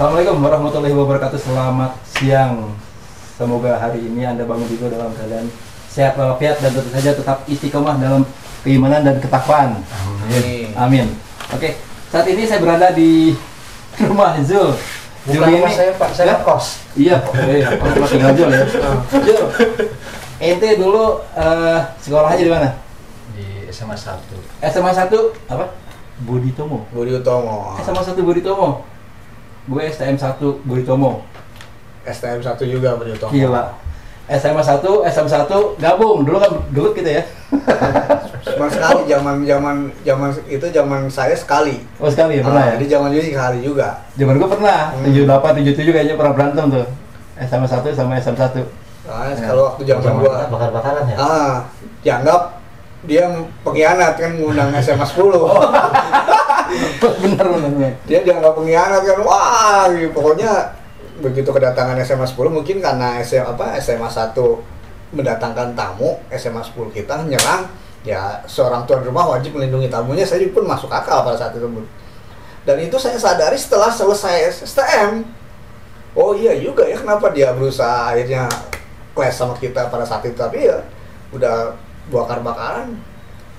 Assalamualaikum warahmatullahi wabarakatuh. Selamat siang. Semoga hari ini Anda bangun juga dalam keadaan sehat walafiat dan tentu saja tetap istiqomah dalam keimanan dan ketakwaan. Amin. Amin. Oke, saat ini saya berada di rumah Zul. Bukan rumah saya, Pak. Saya kos. Iya, Pak tinggal Zul ya. Zul, ente dulu sekolahnya di mana? Di SMA 1. SMA 1 apa? Budi Tomo. Budi Utomo. SMA 1 Budi Tomo. Gue STM 1 Budi Tomo. STM 1 juga Budi Utomo. Gila. SMA 1, SM 1 gabung. Dulu kan gelut gitu ya. Cuma sekali zaman itu zaman saya sekali. Oh, sekali ya pernah ya? Di zaman Yudi sekali juga. Zaman gue pernah. 78, 77 kayaknya pernah berantem tuh. SMA 1 sama SM 1. Nah, kalau waktu zaman gua bakar-bakaran ya? Dianggap dia pengkhianat kan ngundang SMA 10. bener. Dia dianggap pengkhianat kan. Wah, gitu. Pokoknya begitu kedatangan SMA 10 mungkin karena SMA 1 mendatangkan tamu, SMA 10 kita nyerang, ya seorang tuan rumah wajib melindungi tamunya. Saya pun masuk akal pada saat itu. Dan itu saya sadari setelah selesai STM. Oh iya juga ya, kenapa dia berusaha akhirnya clash sama kita pada saat itu. Tapi ya udah bakar-bakaran,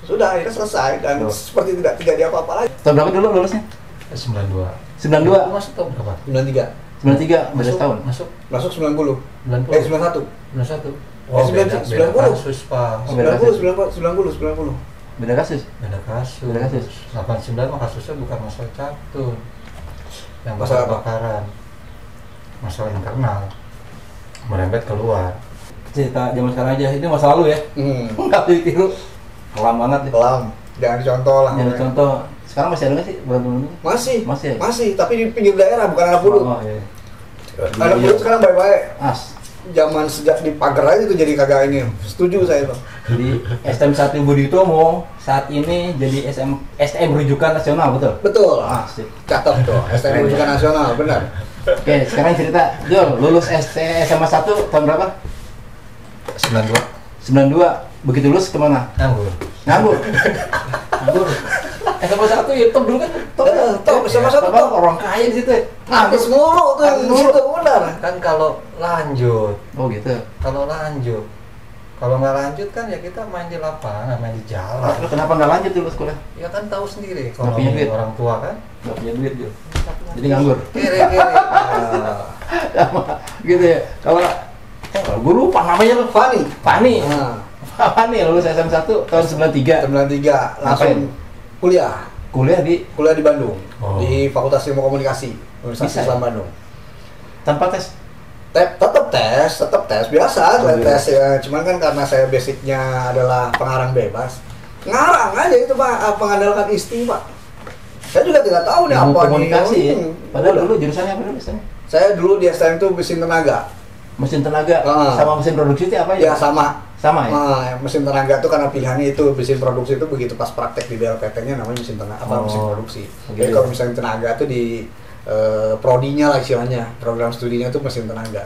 sudah akhirnya selesai dan seperti tidak terjadi apa-apa lagi. Tahun berapa dulu lulusnya? 92. 92? Masuk tahun berapa? 93. 93, beda tahun. Masuk 90. 90. 91. 91. Beda 90 kasus, Pak. Oh, beda 90. Beda kasus? Beda kasus. Beda kasus. 89 mah kasusnya bukan masalah catur. Yang Masalah apa? bakar-bakaran. Masalah internal. Merembet keluar. Cerita zaman sekarang aja, itu masa lalu ya. Nggak ditiru. Kelam banget ya. Kelam. Jangan dicontoh lah. Jadi contoh, sekarang masih ada nggak sih berantem ini? Masih. Masih ya? Tapi di pinggir daerah bukan anak bulu. Oh, iya. Anak bulu sekarang baik-baik. As. Zaman sejak di pagar aja itu jadi kagak ini. Setuju saya, Bang. Jadi STM 1 Budi Tomo saat ini jadi STM rujukan nasional, betul? Betul. Sip. Catat tuh. STM Rujukan Nasional, benar. Oke, sekarang cerita, Jol, lulus SMA 1 tahun berapa? 92. 92. Begitu lulus kemana? Nganggur. Nganggur. Nganggur. SMA 1 ya top dulu kan? Top, SMA 1 top. Orang kaya di situ ya. Artis mulu tuh yang di situ, benar. Kan kalau lanjut, Oh gitu. kalau nggak lanjut kan ya kita main di lapangan, main di jalan. Lu kenapa nggak lanjut dulu sekolah? Ya kan tahu sendiri Nggak punya duit. orang tua kan. Nggak punya duit Jol. Jadi nganggur. Kiri. Sama gitu ya. Kalau gue lupa namanya lu. Fani. Fani. Nah, Fani lulus SM 1 tahun 93. 93 langsung kuliah Kuliah di di Bandung, Oh. di Fakultas Ilmu Komunikasi Universitas Bisa ya? Islam Bandung. tanpa tes. Tetap tes biasa, Oh, iya. tes ya. Cuman kan karena saya basicnya adalah pengarang bebas, ngarang aja itu Pak, mengandalkan insting Pak. Saya juga tidak tahu nih Ilmu apa komunikasi nih. ya. Padahal dulu jurusannya apa dulu misalnya? Saya dulu di STM itu mesin tenaga. Mesin tenaga sama mesin produksi itu apa Ya ya? sama. Sama ya? Mesin tenaga itu karena pilihannya itu mesin produksi itu begitu pas praktek di BLPT-nya namanya mesin tenaga Oh, mesin produksi. gitu Jadi ya. kalau misalnya tenaga itu di prodinya lah istilahnya, program studinya itu mesin tenaga.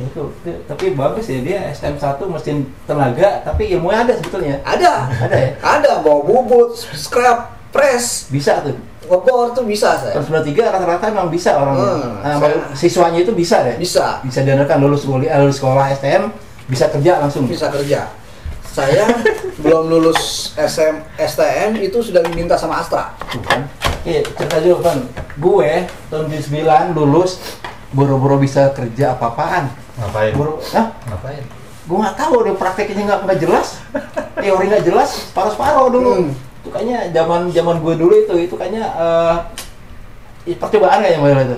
Itu, tapi bagus ya dia STM 1 mesin tenaga tapi ilmunya ada sebetulnya. Ada ya? Ada bawa bubut, scrap, press, Bisa tuh. ngebor tuh bisa saya. Tahun 93 rata-rata memang bisa orangnya. Siswanya itu bisa deh. Bisa Diandalkan lulus sekolah STM bisa kerja langsung. kerja. Saya belum lulus STM itu sudah diminta sama Astra. Bukan. Iya, cerita dulu kan. Gue tahun 99 lulus boro-boro bisa kerja apa-apaan. Ngapain? Ngapain? Gue nggak tahu deh prakteknya nggak jelas. Teori nggak jelas, separuh-separuh dulu. Itu kayaknya zaman gue dulu itu kayaknya percobaan kayaknya model itu.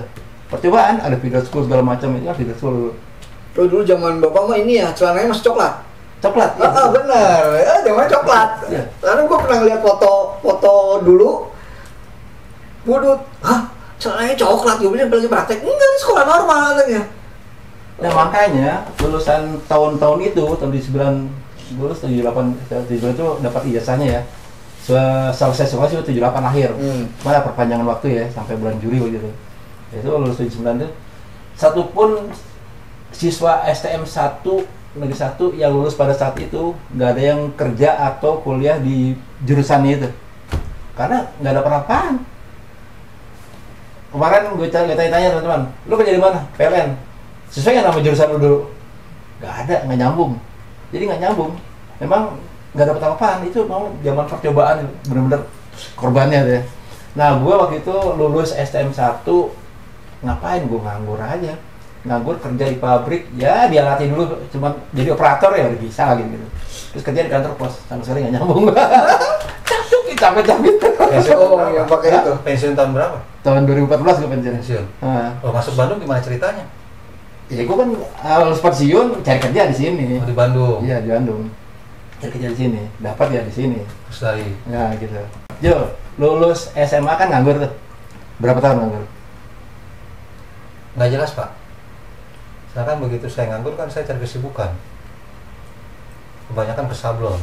Percobaan ada video school segala macam itu kan video school dulu. Tuh dulu zaman bapak mah ini ya celananya masih coklat. Coklat. Ya, Bener. Ya zamannya coklat. Iya. Karena gue pernah lihat foto dulu. Budut, celananya coklat. Gue bilang lagi praktek. Enggak, ini sekolah normal katanya. Nah makanya lulusan tahun-tahun itu tahun 99 lulus 78 itu dapat ijazahnya ya. Selesai sekolah sih 78 akhir. Malah perpanjangan waktu ya sampai bulan Juli begitu. Itu lulus 79 itu satu pun siswa STM 1 negeri 1 yang lulus pada saat itu nggak ada yang kerja atau kuliah di jurusannya itu karena nggak ada perapaan. kemarin gue tanya teman-teman, lu kerja di mana? PLN. Sesuai nggak nama jurusan lu dulu? Nggak ada, nggak nyambung. Jadi nggak nyambung. Memang nggak dapat apa-apaan. Itu mau zaman percobaan, bener-bener korbannya deh. Nah, gue waktu itu lulus STM 1, ngapain? Gue nganggur aja. Nganggur kerja di pabrik, ya dia latih dulu, cuma jadi operator ya udah bisa lagi gitu. Terus kerja di kantor pos, sama sekali nggak nyambung. Capek-capek. Oh, yang pakai itu. Pensiun tahun berapa? Tahun 2014 gue pensiun. Pensiun. Nah, Oh, masuk Bandung gimana ceritanya? ya gue kan lulus pensiun cari kerja di sini. Oh, di Bandung. Iya di Bandung. Cari kerja di sini, dapat ya di sini. Terus dari Ya gitu. Jo, lulus SMA kan nganggur tuh. Berapa tahun nganggur? nggak jelas Pak. Saya kan begitu saya nganggur kan saya cari kesibukan. Kebanyakan ke sablon.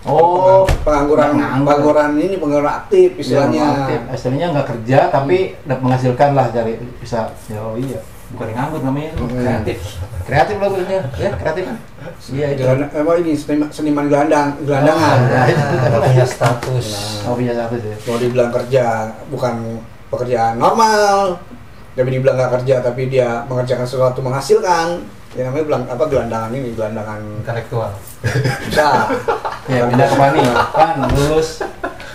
Oh, pengangguran ini pengangguran aktif istilahnya. Ya, istilahnya nggak kerja tapi dapat menghasilkan lah cari bisa. Ya, oh iya, bukan nganggur namanya itu kreatif lah punya ya kreatif kan. Iya itu. Emang ini seniman gelandangan. Kalau punya status. Oh punya status ya. Mau dibilang kerja bukan pekerjaan normal, tapi dibilang nggak kerja tapi dia mengerjakan sesuatu menghasilkan. Ya namanya bilang apa gelandangan Intelektual. bisa. Ya pindah ke Pani. Kan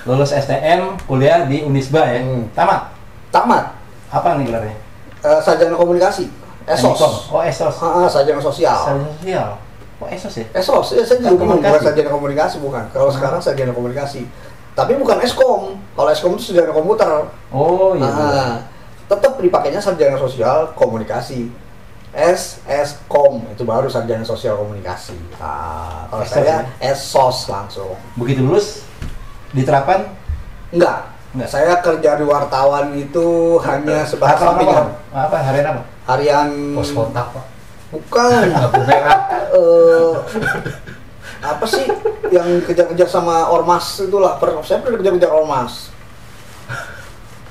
lulus STM kuliah di Unisba ya. Tamat. Apa nih gelarnya? Sarjana komunikasi. ESOS. Oh ESOS. Sarjana sosial. Sarjana sosial. Oh ESOS ya? ESOS, ya saya juga bingung, bukan Komunikasi. sarjana komunikasi bukan. Kalau sekarang sarjana komunikasi. Tapi bukan Eskom. Kalau Eskom itu sarjana komputer. Oh iya. Tetap dipakainya sarjana sosial komunikasi. SSkom itu baru sarjana sosial komunikasi. Kalau ESOS saya ya? ESOS langsung. Begitu lulus diterapkan? Enggak. Saya kerja di wartawan itu hanya sebatas Apa? sampingan. Apa harian apa? Harian Pos kontak Pak. bukan. Lampu merah. Apa sih yang kejar-kejar sama ormas itulah. Saya pernah kejar-kejar ormas.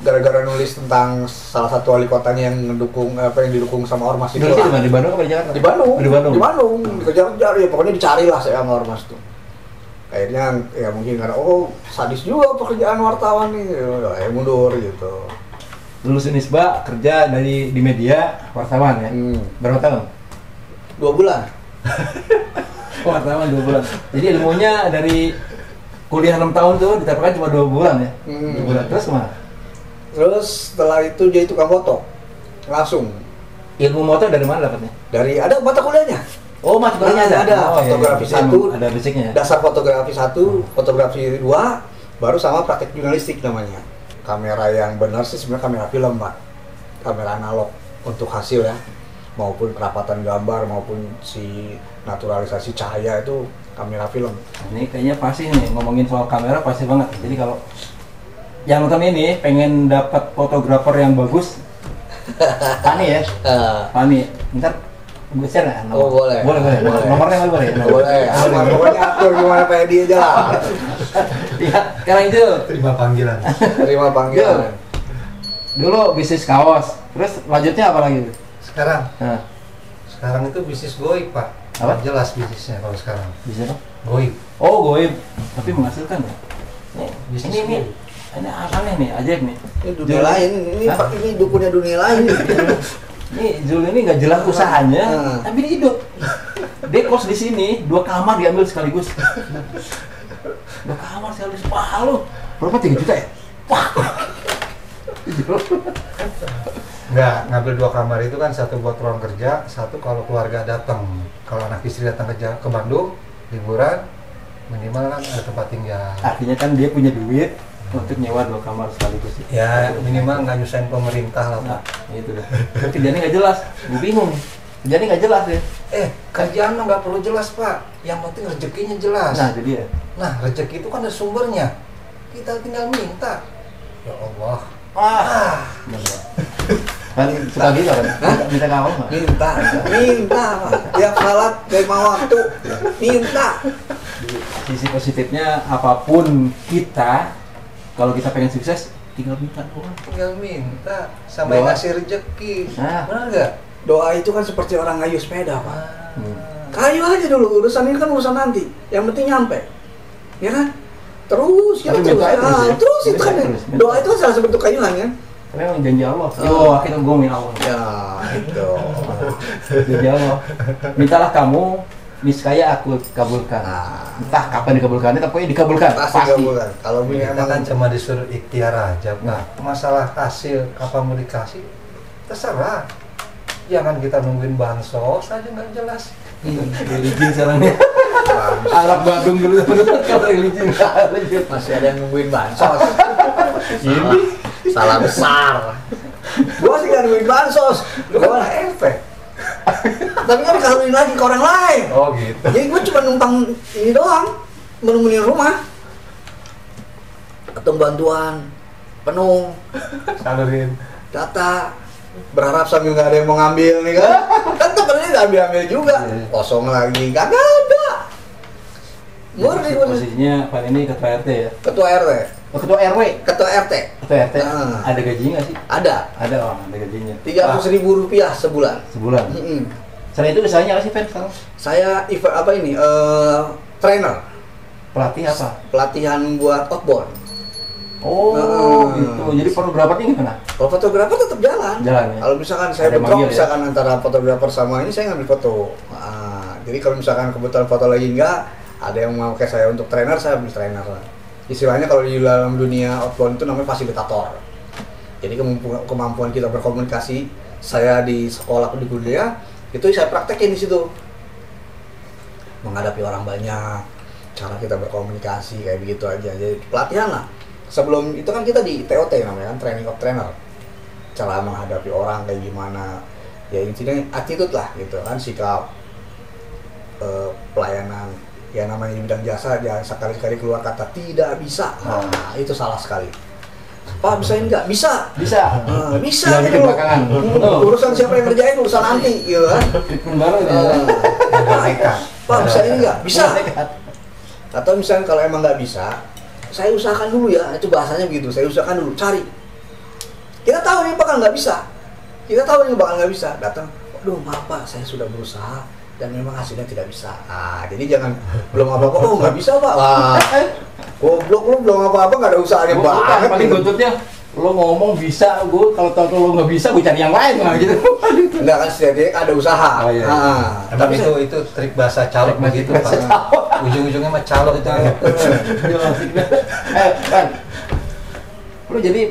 Gara-gara nulis tentang salah satu wali kotanya yang didukung sama ormas itu. Dulu sih di Bandung apa di Jakarta? Di Bandung. Di Bandung. Di Bandung. Dikejar-kejar ya pokoknya dicarilah saya sama ormas tuh. Akhirnya ya mungkin karena sadis juga pekerjaan wartawan nih. Ya mundur gitu. Lulus Unisba kerja di media wartawan ya. Berapa tahun? 2 bulan. Oh, wartawan 2 bulan. Jadi ilmunya dari kuliah 6 tahun tuh diterapkan cuma 2 bulan ya. 2 bulan. Terus kemana? Terus setelah itu jadi tukang foto. Langsung. Ilmu motor dari mana dapatnya? Dari ada mata kuliahnya. Oh, mata kuliahnya ada. Ada Oh, fotografi iya. 1, Ada basicnya. dasar fotografi 1, fotografi 2, baru sama praktek jurnalistik namanya. Kamera yang benar sih sebenarnya kamera film, Pak. Kamera analog untuk hasil ya. Maupun kerapatan gambar maupun si naturalisasi cahaya itu kamera film. Ini kayaknya pasti nih ngomongin soal kamera pasti banget. Jadi kalau yang nonton ini pengen dapat fotografer yang bagus, Pani ya. Pani. Ntar gue share nggak? Oh boleh. Boleh. Nomornya boleh. Boleh. Pokoknya atur gimana Pak Edi aja lah. Iya. Sekarang itu Terima panggilan. Terima panggilan. dulu bisnis kaos. Terus lanjutnya apa lagi? Sekarang Nah, sekarang itu bisnis goib Pak. Apa? Jelas bisnisnya kalau sekarang. bisnis apa? Goib. Oh, goib. Tapi menghasilkan ya. Bisnis Ini goib. ini aneh nih, ajaib nih. Ini dunia lain. Ini dukunnya dunia lain. Ini Zul ini nggak jelas usahanya, tapi dia hidup. Dia kos di sini, 2 kamar diambil sekaligus. 2 kamar sekaligus, wah lu. Berapa 3 juta ya? Wah. Enggak, ngambil 2 kamar itu kan satu buat ruang kerja, satu kalau keluarga datang. Kalau anak istri datang ke Bandung, liburan, minimal kan ada tempat tinggal. Artinya kan dia punya duit untuk nyewa 2 kamar sekaligus. Ya minimal nggak nyusahin pemerintah lah Pak. Nah, itu dah. Tapi kerjanya nggak jelas. Gue bingung. Kerjanya nggak jelas ya. Kerjaan mah nggak perlu jelas Pak. Yang penting rezekinya jelas. Nah, jadi ya. Nah, rezeki itu kan ada sumbernya. Kita tinggal minta. Ya Allah. Bener. Kan suka gitu kan? Minta kawan nggak? Minta Pak. Tiap salat 5 waktu minta. Sisi positifnya apapun kita, kalau kita pengen sukses, tinggal minta doang. Tinggal minta sama yang Doa. ngasih rezeki. Nah. Benar nggak? Doa itu kan seperti orang ngayuh sepeda Pak. Hmm. Kayu aja dulu, urusan ini kan urusan nanti. Yang penting nyampe. Ya kan? Terus, Tapi minta terus ya? terus itu kan. Minta terus. Doa itu kan salah satu bentuk kayuhan kan. Tapi emang janji Allah. Yo, kita ngomongin Allah. Ya, itu. Janji Allah. Mintalah kamu, niscaya aku kabulkan. Nah, Entah kapan dikabulkan, tapi dikabulkan. pasti kabulkan. Kalau Kita memang kan cuma disuruh ikhtiar aja. Nah, masalah hasil apa mau dikasih, terserah. Jangan kita nungguin bansos aja nggak jelas. religi sekarang ya. Arab Badung dulu kalau religi masih ada yang nungguin bansos. ini Salah besar. Gua sih nggak nungguin bansos, gua malah efek. Tapi kan dikawinin lagi ke orang lain. Oh gitu. Jadi gua cuma numpang ini doang, menungguin rumah. Atau bantuan penuh, Salurin. data, berharap sambil nggak ada yang mau ngambil nih kan. Kan temennya nggak ambil juga, kosong lagi, kagak ada. Murni posisinya Pak ini ketua RT ya. ketua RT, Ketua RW. ketua RT. Ketua RT. Nah. Ada gajinya nggak sih? Ada Ada ada gajinya. 300.000 rupiah sebulan. Sebulan. Mm-mm. Selain itu usahanya apa sih Pen sekarang? Saya apa ini? Trainer, Pelatih apa? pelatihan buat outbound. Oh gitu. Jadi fotografernya gimana? Kalau fotografer tetap jalan. Jalan ya? Kalau misalkan saya Ada bentrok, manggil ya? misalkan antara fotografer sama ini, saya ngambil foto. Nah, jadi kalau misalkan kebetulan foto lagi enggak, ada yang mau kayak saya untuk trainer, saya ambil trainer lah. Istilahnya kalau di dalam dunia outbound itu namanya fasilitator. Jadi kemampuan kita berkomunikasi, saya di sekolah di kuliah itu saya praktekin di situ. Menghadapi orang banyak, cara kita berkomunikasi kayak begitu aja. Jadi pelatihan lah. Sebelum itu kan kita di TOT namanya kan, training of trainer. Cara menghadapi orang kayak gimana. Ya intinya attitude lah gitu kan, sikap, pelayanan. Ya namanya di bidang jasa, jangan sekali-kali keluar kata tidak bisa. Nah, itu salah sekali. Pak bisa ini nggak? Bisa. Bisa. Bisa Jangan gitu. bikin belakangan. Urusan siapa yang ngerjain urusan nanti, gitu kan? Treatment baru ya. Pak bisa ini nggak? Bisa. Nekat. Atau misalnya kalau emang nggak bisa, saya usahakan dulu ya. Itu bahasanya begitu. Saya usahakan dulu, cari. Kita tahu nih bakal nggak bisa. Kita tahu nih bakal nggak bisa. Datang, aduh maaf Pak, saya sudah berusaha dan memang hasilnya tidak bisa. Ah, jadi jangan belum apa-apa, oh nggak bisa Pak. Wah, goblok lu belum apa-apa nggak ada usahanya Bukan, banget. paling gitu. buntutnya lo ngomong bisa, gue kalau tahu lo nggak bisa, gue cari yang lain lah gitu. Enggak kan setidaknya ada usaha. Oh, iya. Emang itu trik bahasa calok begitu Pak. Ujung-ujungnya mah calok itu. Kan, lo jadi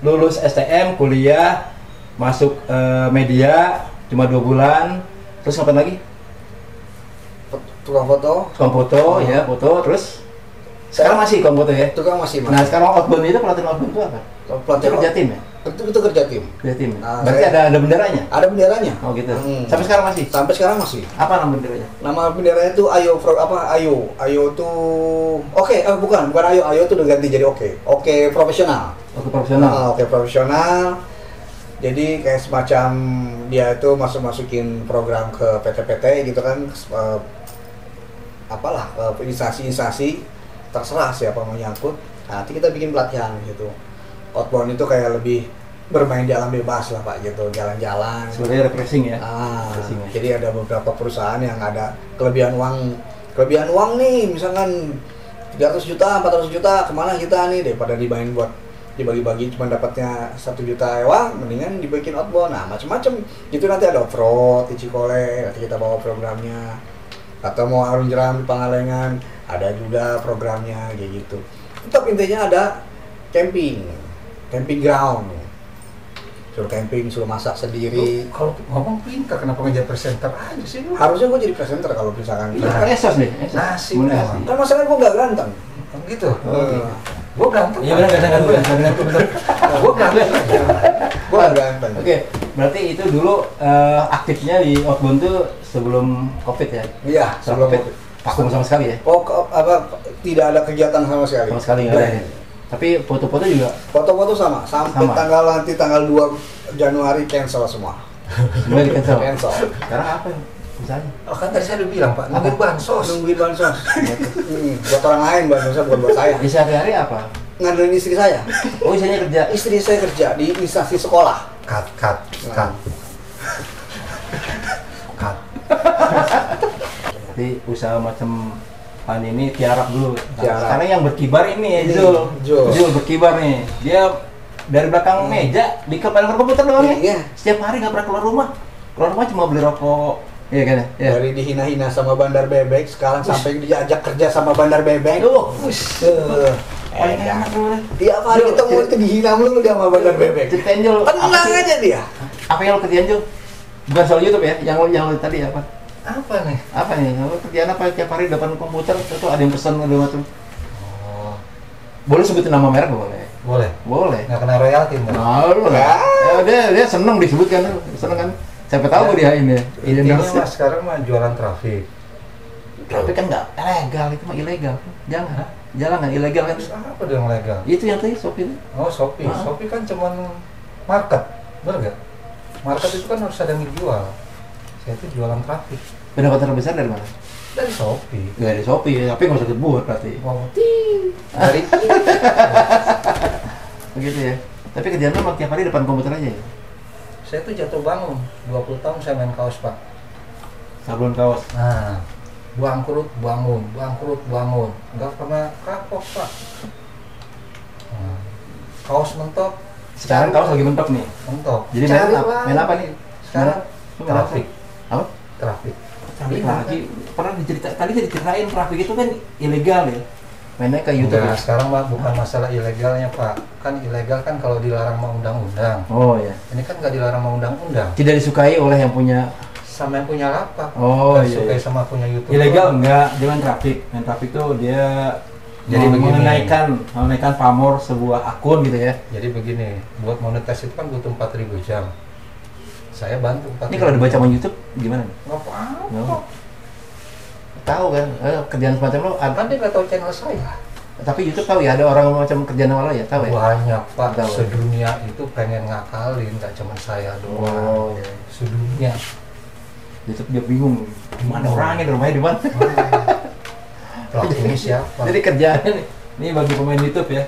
lulus STM, kuliah, masuk media cuma 2 bulan, terus ngapain lagi? Tukang foto, Tukang foto, ya foto, terus sekarang masih tukang foto ya? tukang masih Nah sekarang outbound itu pelatihan outbound itu apa? pelatihan Itu kerja tim ya? itu kerja tim. Kerja tim. Nah, Berarti saya- ada benderanya? Ada benderanya. Oh gitu. Hmm. Sampai sekarang masih? Sampai sekarang masih. Apa nama benderanya? Nama benderanya itu Ayo tuh bukan Ayo tuh udah ganti jadi Oke profesional. Oke profesional. Oke profesional. Jadi kayak semacam dia itu masukin program ke PT-PT gitu kan, instansi-instansi, terserah siapa mau nyangkut. Nanti kita bikin pelatihan gitu. Outbound itu kayak lebih bermain di alam bebas lah Pak gitu, jalan-jalan. Sebenarnya refreshing ya. Refreshing ya. Jadi ada beberapa perusahaan yang ada kelebihan uang nih, misalkan 300 juta, 400 juta, kemana kita nih, daripada dimain buat dibagi-bagi cuma dapatnya 1 juta uang, mendingan dibikin outbound. Nah macam-macam itu, nanti ada off-road di Cikole, nanti kita bawa programnya, atau mau arung jeram di Pangalengan ada juga programnya kayak gitu. Tetap intinya ada camping ground, suruh camping, suruh masak sendiri. Kalau ngomong pintar, kenapa nggak jadi presenter aja sih lu? Harusnya gue jadi presenter kalau misalkan. Itu kan esos nih. Nasi Bener memang. sih. Kan masalahnya gue gak ganteng. Gitu. Eh, Gue ganteng. Iya benar kadang-kadang benar. Gue ganteng. gue gak ganteng. Oke, berarti itu dulu aktifnya di outbound tuh sebelum COVID ya? Iya, sebelum COVID. Vakum sama sekali ya? tidak ada kegiatan sama sekali. Sama sekali nggak ada ya? Tapi foto-foto juga Foto-foto sampai Sama. tanggal 2 Januari cancel semua. semua di cancel. Cancel. Sekarang apa ya? Misalnya? Oh kan tadi saya udah bilang Pak, nungguin bansos. Nungguin bansos. Buat orang lain bansosnya, bukan buat saya. Di sehari-hari apa? Ngandelin istri saya. Oh isinya kerja. Istri saya kerja di instansi sekolah. Cut. Jadi usaha macam Pan ini tiarap dulu. Nah, Tiarap. sekarang yang berkibar ini ya Ini, Zul. Zul. Zul berkibar nih. Dia dari belakang meja di depan komputer doang ya. Iya. Setiap hari nggak pernah keluar rumah. Keluar rumah cuma beli rokok. Iya kan ya? Iya. Dari dihina-hina sama Bandar Bebek, sekarang sampai diajak kerja sama Bandar Bebek. Paling enak lu. Tiap hari ketemu itu dihina mulu dia sama Bandar Bebek. Ceritain Jul. Tenang aja dia. Apa yang lo kerjain Jul? Bukan soal YouTube ya, yang lo tadi apa? Apa nih? Apa nih? Lo kerjaan apa tiap hari depan komputer itu ada yang pesan ada macam. Oh, Boleh sebutin nama merek boleh. boleh. Boleh. Nggak kena royalti nggak? Malu lah. Ya, dia seneng disebutkan, seneng kan. Siapa tahu dia ini. Intinya endorse. mas sekarang mah jualan trafik. Tapi kan nggak legal, itu mah ilegal. Jangan. Jangan ilegal kan. Terus apa yang legal? Itu yang tadi Shopee itu. Oh Shopee, Ah. Shopee kan cuman market, bener nggak? Market itu kan harus ada yang dijual. Saya itu jualan trafik Pendapatan terbesar dari mana? dari Shopee. Dari Shopee, tapi nggak usah disebut berarti. Wow, dari Begitu ya. Tapi kerjaan lo emang tiap hari depan komputer aja ya? saya tuh jatuh bangun 20 tahun saya main kaos pak. Sablon kaos. Nah, bangkrut bangun, nggak pernah kapok pak. Nah, kaos mentok. Sekarang kaos lagi mentok nih. Mentok. Jadi Cari main apa nih? Sekarang Lu main apa? trafik, Apa? trafik. Trafik lagi. Pernah tadi diceritain trafik itu kan ilegal ya. Mainnya ke YouTube. Enggak, Ya? sekarang mah bukan masalah ilegalnya pak. Kan ilegal kan kalau dilarang sama undang-undang. Oh ya. Ini kan nggak dilarang sama undang-undang. Tidak disukai oleh yang punya. Sama yang punya lapak. Oh Nggak iya. suka Iya. sama punya YouTube. Ilegal enggak, jangan trafik. Main trafik tuh dia Jadi begini. menaikkan pamor sebuah akun gitu ya. Jadi begini, buat monetis itu kan butuh 4.000 jam. Saya bantu 4.000. Ini kalau dibaca sama YouTube gimana? nggak apa-apa. No. Tahu kan, kerjaan semacam lo ada. Kan dia nggak tahu channel saya. Tapi YouTube tahu ya ada orang macam kerjaan sama lo ya, tahu ya? Banyak pak, Tahu. sedunia itu pengen ngakalin, nggak cuma saya doang. Oh, iya. Sedunia. YouTube dia bingung, di mana orangnya, rumahnya di mana? Pelaku ini siapa? Jadi kerjaannya nih, ini bagi pemain YouTube ya.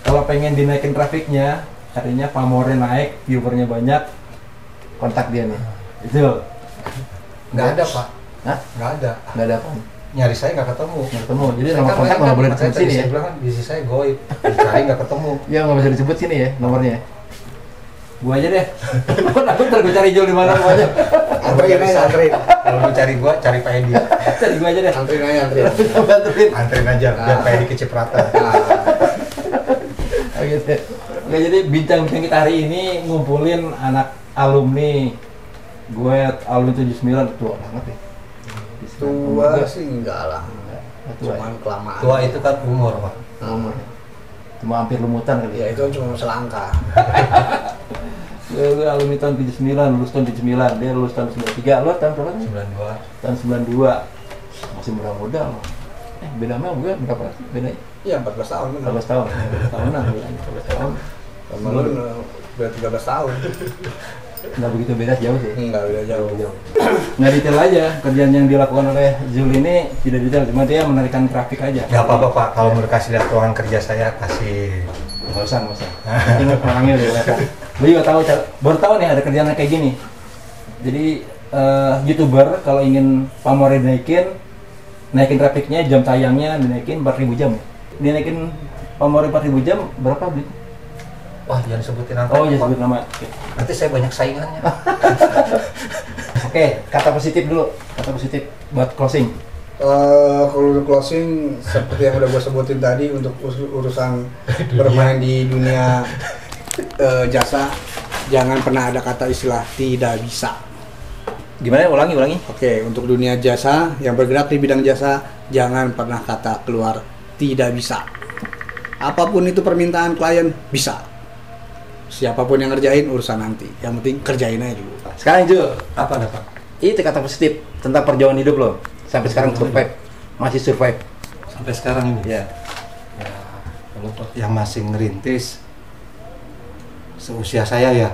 Kalau pengen dinaikin trafiknya, artinya pamornya naik, viewernya banyak, kontak dia nih. Itu Nggak ada pak, Hah? nggak ada. nggak ada apa? Nyari saya nggak ketemu. Nggak ketemu. Jadi Saya nomor kan kontak main nggak boleh makanya disebut tadi sini ya? Saya bilang kan bisnis saya goib, dicari nggak ketemu. Ya nggak bisa disebut sini ya nomornya. Gua aja deh. Aku ntar gue cari Jul di mana rumahnya. Anterin aja, anterin. Kalau mau cari gua, cari Pak Edi. Cari gua aja deh. Anterin aja, anterin. Bantuin. Anterin aja, biar Pak Edi kecipratan. Oh, gitu. Nggak, jadi bincang-bincang kita hari ini ngumpulin anak alumni. Gue alumni 79 tua banget ya. Tua sih enggak lah. Tua. Cuman kelamaan. Tua itu kan umur pak. Umur. Cuma hampir lumutan kali Ya ya. itu cuma selangkah. Gue alumni tahun 79, lulus tahun 79, dia lulus tahun 93, lo tahun berapa nih? 92. Tahun 92. Masih muda-muda loh. Beda sama gue berapa sih bedanya? Iya 14 tahun benar. 14 tahun. 14 tahunan bedanya, 14 tahun. Sama lu udah 13 tahun. Nggak begitu beda jauh sih. Enggak beda jauh. Nggak detail aja kerjaan yang dilakukan oleh Zul ini tidak detail, cuma dia menarikan grafik aja. Gak apa-apa pak, kalau mau dikasih lihat ruangan kerja saya kasih. Nggak usah. Ingat orangnya udah kelihatan. Gue juga tahu, baru tahu nih ada kerjaan kayak gini. Jadi YouTuber kalau ingin pamornya naikin grafiknya, jam tayangnya dinaikin 4.000 jam. Dinaikin pamornya 4.000 jam berapa beli? Wah jangan sebutin angka. Oh, Pak. jangan sebut nama. Nanti saya banyak saingannya. Oke, kata positif dulu. Kata positif buat closing. Kalau untuk closing seperti yang udah gue sebutin tadi untuk urusan bermain di dunia jasa, jangan pernah ada kata istilah tidak bisa. Gimana? Ulangi. Oke, untuk dunia jasa yang bergerak di bidang jasa, jangan pernah kata keluar tidak bisa. Apapun itu permintaan klien bisa. Siapapun yang ngerjain urusan nanti. Yang penting kerjain aja dulu. Sekarang Jul, Apa ada pak? itu kata positif tentang perjuangan hidup lo. Sampai sekarang survive. Masih survive. Sampai sekarang ini. Ya. Ya, kalau yang masih ngerintis seusia saya ya.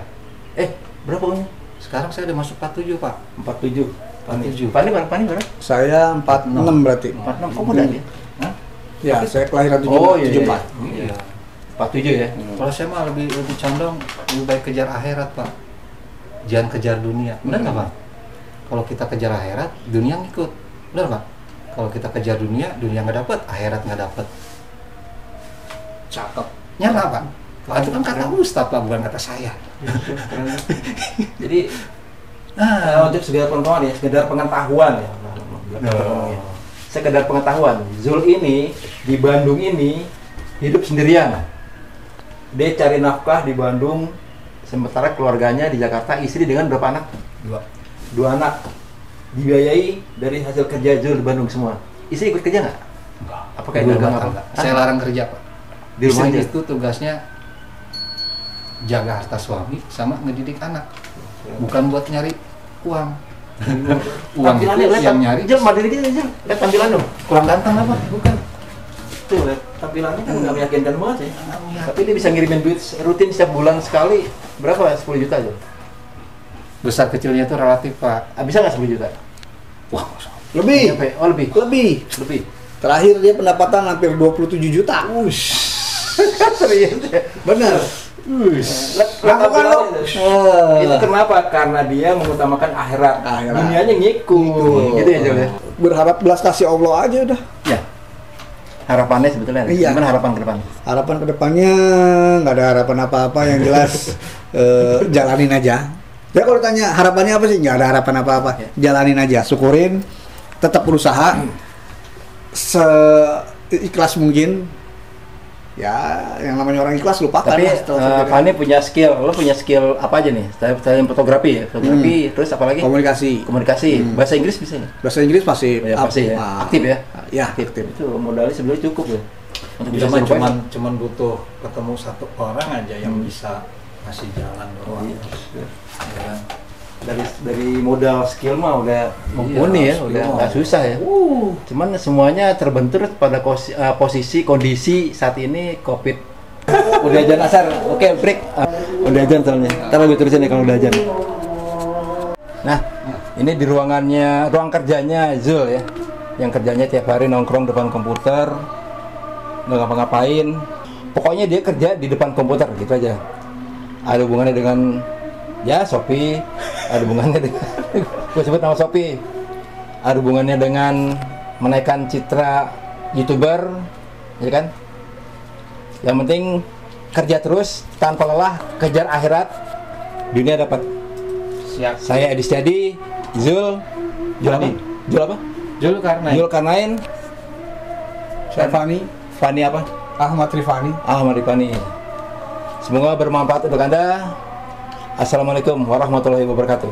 Berapa umurnya? Sekarang saya udah masuk 47 pak. 47. 47. Pani berapa? Saya 46 berarti. 46. Kok muda dia? Hah? Ya, saya kelahiran 74. Oh, iya. 74. Iya. 47 ya. Kalau saya mah lebih condong lebih baik kejar akhirat pak. Jangan kejar dunia. Benar nggak pak? Kalau kita kejar akhirat, dunia ngikut. Benar pak? Kalau kita kejar dunia nggak dapat, akhirat nggak dapat. Cakep. Nyala pak. Wah, itu kan kata Ustadz Pak, bukan kata saya. Jadi untuk sekedar pengetahuan ya, sekedar pengetahuan ya. Sekedar pengetahuan, Zul ini di Bandung ini hidup sendirian. Dia cari nafkah di Bandung, sementara keluarganya di Jakarta. Istri dengan berapa anak? Dua anak. Dibiayai dari hasil kerja Zul di Bandung semua. Istri ikut kerja nggak? Apa kayak dagang apa? Saya larang kerja Pak. Di rumah Istri aja. itu tugasnya jaga harta suami sama ngedidik anak, bukan buat nyari uang. Uang itu yang nyari. Jel, mandiri gitu Jel. Lihat tampilan dong. Kurang ganteng apa? Bukan. Tuh, lihat tampilannya kan nggak meyakinkan banget sih. Tapi dia bisa ngirimin duit rutin setiap bulan sekali. Berapa? 10 juta aja. Besar kecilnya itu relatif Pak. Bisa nggak 10 juta? Wah, Lebih. Nyampe? Oh lebih. Lebih. Terakhir dia pendapatan hampir 27 juta. Serius ya? Bener. Lakukan lo. Itu kenapa? Karena dia mengutamakan akhirat. Dunianya ngikut. Gitu ya Jel ya? Berharap belas kasih Allah aja udah. Ya. Harapannya sebetulnya. Iya. Gimana harapan ke depan? Harapan kedepannya nggak ada harapan apa-apa, yang jelas jalanin aja. Ya kalau tanya harapannya apa sih? Nggak ada harapan apa-apa. Jalanin aja, syukurin, tetap berusaha seikhlas mungkin. Ya, yang namanya orang ikhlas lupakan. Tapi lah, Fani punya skill. Lo punya skill apa aja nih? Selain fotografi ya? Fotografi, terus apa lagi? Komunikasi. Bahasa Inggris bisa nggak? Bahasa Inggris masih Ya, pasti ya. Aktif ya? Ya, Aktif. Itu modalnya sebenarnya cukup ya. Untuk Dia bisa mah survive. cuman butuh ketemu satu orang aja yang bisa ngasih jalan doang. Iya. Ya kan? Dari modal skill mah udah mumpuni ya, skill udah mah. nggak susah ya. Cuman semuanya terbentur pada posisi kondisi saat ini COVID. Udah ajan asar, oke break. Udah ajan soalnya. Ntar lebih terusin ya kalau udah ajan. Nah, ini di ruang kerjanya Zul ya, yang kerjanya tiap hari nongkrong depan komputer, nggak ngapa-ngapain. Pokoknya dia kerja di depan komputer gitu aja. Ada hubungannya dengan ya Shopee, ada hubungannya dengan gue sebut nama Shopee, ada hubungannya dengan menaikkan citra YouTuber, ya kan? Yang penting kerja terus tanpa lelah, kejar akhirat, dunia dapat. Siap. Saya Edi Setiadi, Zul apa? Zul Karnain, saya Fani apa? Ahmad Rifani. Ahmad Rifani. Semoga bermanfaat untuk Anda. Assalamualaikum warahmatullahi wabarakatuh.